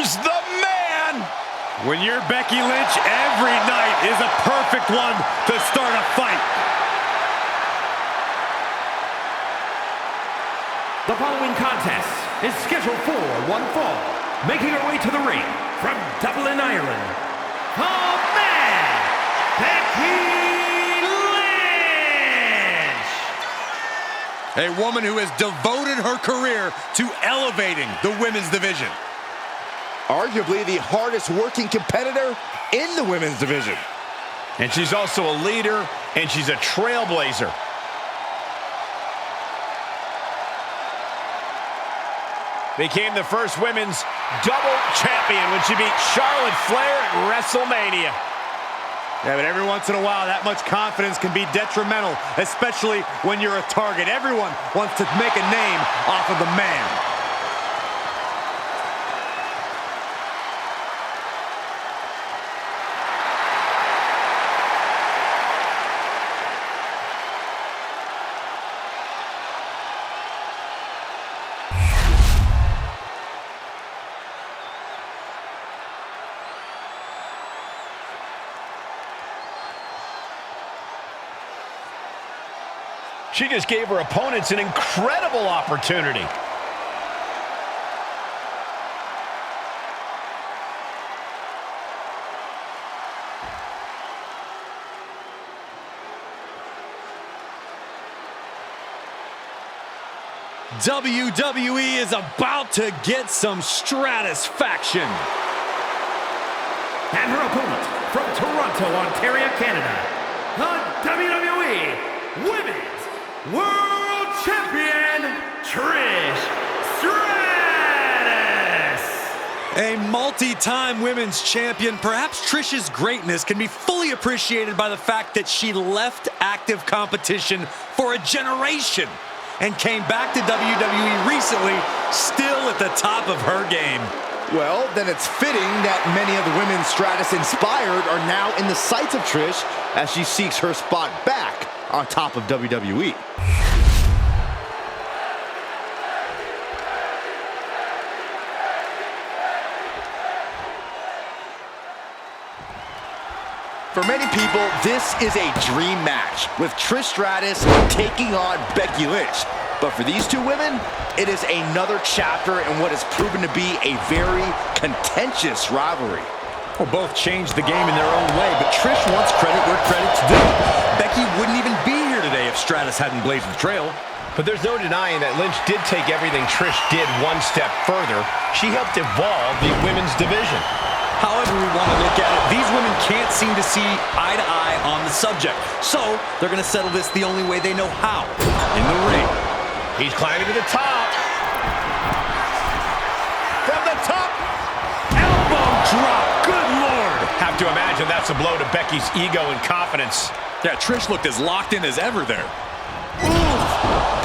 comes the man. When you're Becky Lynch, every night is a perfect one to start a fight. The following contest is scheduled for one fall. Making her way to the ring from Dublin, Ireland, the man, BeckY Lynch! A woman who has devoted her career to elevating the women's division. Arguably the hardest working competitor in the women's division. And she's also a leader, and she's a trailblazer. Became the first women's double champion when she beat Charlotte Flair at WrestleMania. Yeah, but every once in a while, that much confidence can be detrimental, especially when you're a target. Everyone wants to make a name off of the man. She just gave her opponents an incredible opportunity. WWE is about to get some stratisfaction. And her opponent from Toronto, Ontario, Canada, the WWE Women's World Champion, TrisH StRatUs! A multi-time women's champion, perhaps TrisH's greatness can be fully appreciated by the fact that she left active competition for a generation and came back to WWE recently, still at the top of her game. Well, then it's fitting that many of the women Stratus inspired are now in the sights of TrisH as she seeks her spot back on top of WWE. For many people, this is a dream match, with TrisH Stratus taking on Becky Lynch. But for these two women, it is another chapter in what has proven to be a very contentious rivalry. Well, both changed the game in their own way, but TrisH wants credit where credit's due. Becky wouldn't even be here today if Stratus hadn't blazed the trail. But there's no denying that Lynch did take everything TrisH did one step further. She helped evolve the women's division. However we want to look at it, these women can't seem to see eye to eye on the subject. So they're going to settle this the only way they know how, in the ring. He's climbing to the top. From the top. Elbow drop, good Lord. Have to imagine that's a blow to Becky's ego and confidence. Yeah, TrisH looked as locked in as ever there. Ooh,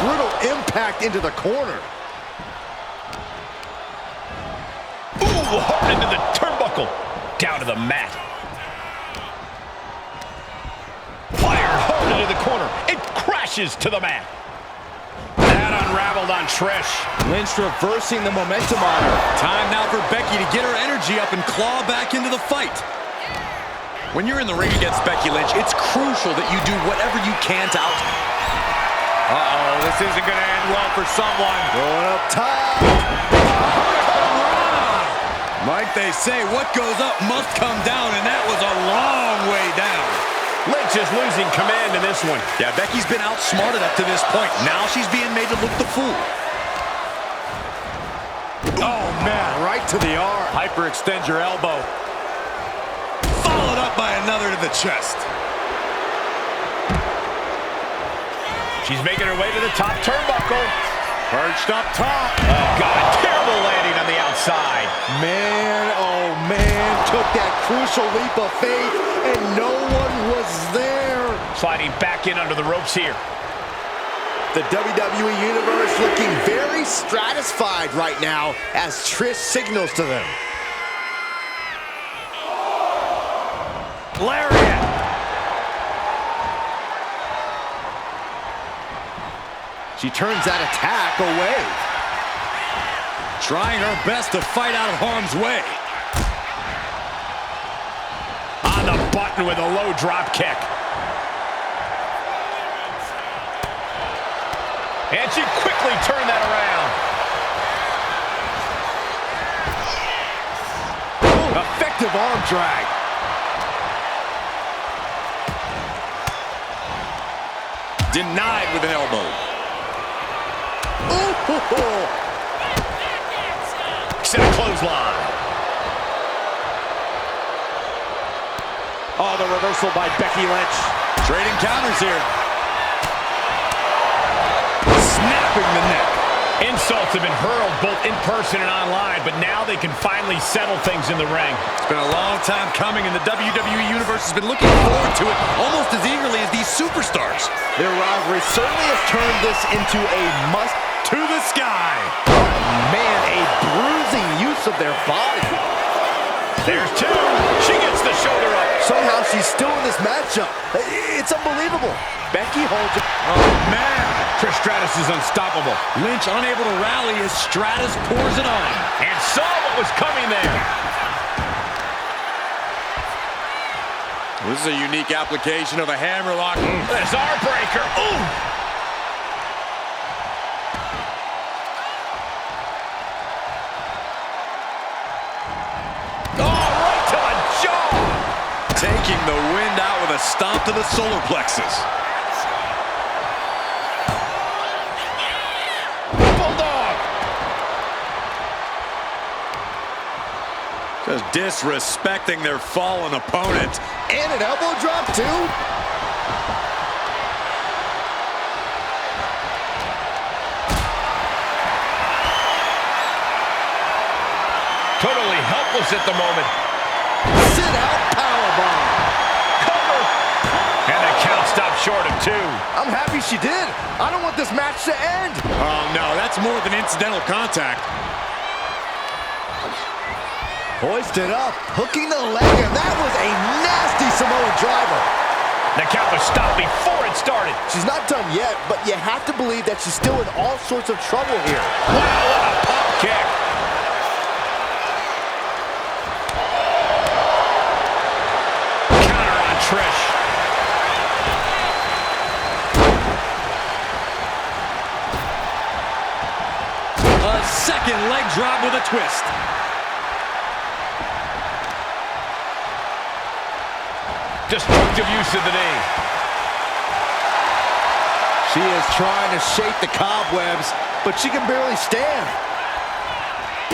brutal impact into the corner. Ooh, hard into the turnbuckle. Down to the mat. Fired hard into the corner. It crashes to the mat. That unraveled on TrisH. Lynch reversing the momentum on her. Time now for Becky to get her energy up and claw back into the fight. When you're in the ring against Becky Lynch, it's crucial that you do whatever you can to out. Uh-oh, this isn't going to end well for someone. Going up top. Like they say, what goes up must come down, and that was a long way down. Lynch is losing command in this one. Yeah, Becky's been outsmarted up to this point. Now she's being made to look the fool. Oh, man, right to the arm. Hyperextend your elbow. Followed up by another to the chest. She's making her way to the top turnbuckle. Perched up top. Oh, God, terrible landing on the outside. Man, oh man, took that crucial leap of faith, and no one was there. Sliding back in under the ropes here. The WWE Universe looking very stratified right now as TrisH signals to them. Lariat. She turns that attack away. Trying her best to fight out of harm's way. On the button with a low drop kick. And she quickly turned that around. Ooh, effective arm drag. Denied with an elbow. Ooh. Set a clothesline. Oh, the reversal by Becky Lynch. Trading counters here. Snapping the neck. Insults have been hurled both in person and online, but now they can finally settle things in the ring. It's been a long time coming, and the WWE Universe has been looking forward to it almost as eagerly as these superstars. Their rivalry certainly has turned this into a must. To the sky. Man, a bruising use of their body. There's two. She gets the shoulder up. Somehow she's still in this matchup. It's unbelievable. Becky holds it. Oh, man. Trish Stratus is unstoppable. Lynch unable to rally as Stratus pours it on. And saw what was coming there. This is a unique application of a hammerlock. Bizarre breaker. Ooh. Taking the wind out with a stomp to the solar plexus. Bulldog. Just disrespecting their fallen opponent. And an elbow drop, too. Totally helpless at the moment. Sit out powerbomb. Cover. And the count stopped short of 2. I'm happy she did. I don't want this match to end. Oh, no, that's more than incidental contact. Hoisted up, hooking the leg, and that was a nasty Samoan driver. The count was stopped before it started. She's not done yet, but you have to believe that she's still in all sorts of trouble here. Wow, what a pop kick. Counter on Trish. A second leg drop with a twist. Destructive use of the knee. She is trying to shake the cobwebs, but she can barely stand.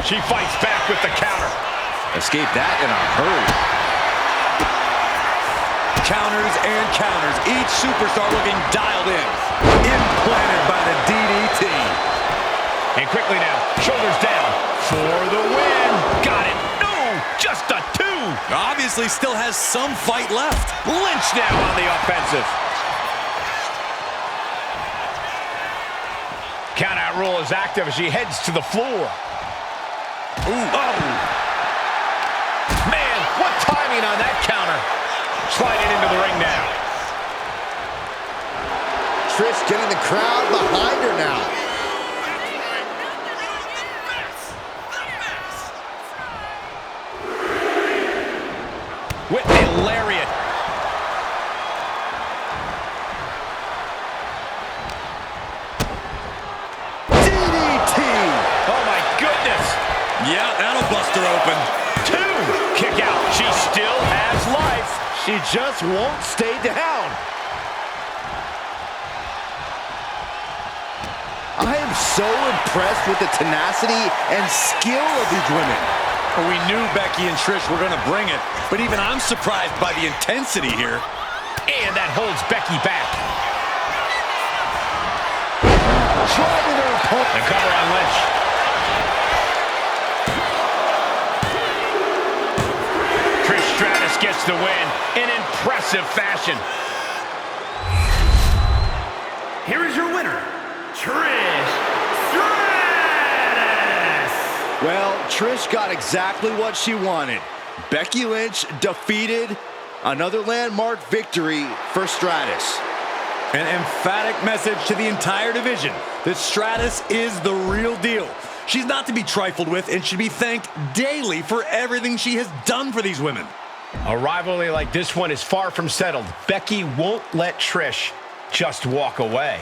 She fights back with the counter. Escape that in a hurry. Counters and counters. Each superstar looking dialed in. Implanted by the DDT. And quickly now, shoulders down for the win. Got it. No, just a 2. Obviously still has some fight left. Lynch now on the offensive. Countout rule is active as she heads to the floor. Ooh. Oh. Man, what timing on that counter. Sliding into the ring now. Trish getting the crowd behind her now. With a lariat. DDT! Oh my goodness. Yeah, that'll bust her open. 2. Kick out. She still has life. She just won't stay down. I am so impressed with the tenacity and skill of these women. We knew Becky and Trish were going to bring it, but even I'm surprised by the intensity here. And that holds Becky back. Driving her opponent. The cover on Lynch. Trish Stratus gets the win in impressive fashion. Here is your winner, TrisH Stratus! Well, Trish got exactly what she wanted. Becky Lynch defeated. Another landmark victory for Stratus. An emphatic message to the entire division that Stratus is the real deal. She's not to be trifled with and should be thanked daily for everything she has done for these women. A rivalry like this one is far from settled. Becky won't let Trish just walk away.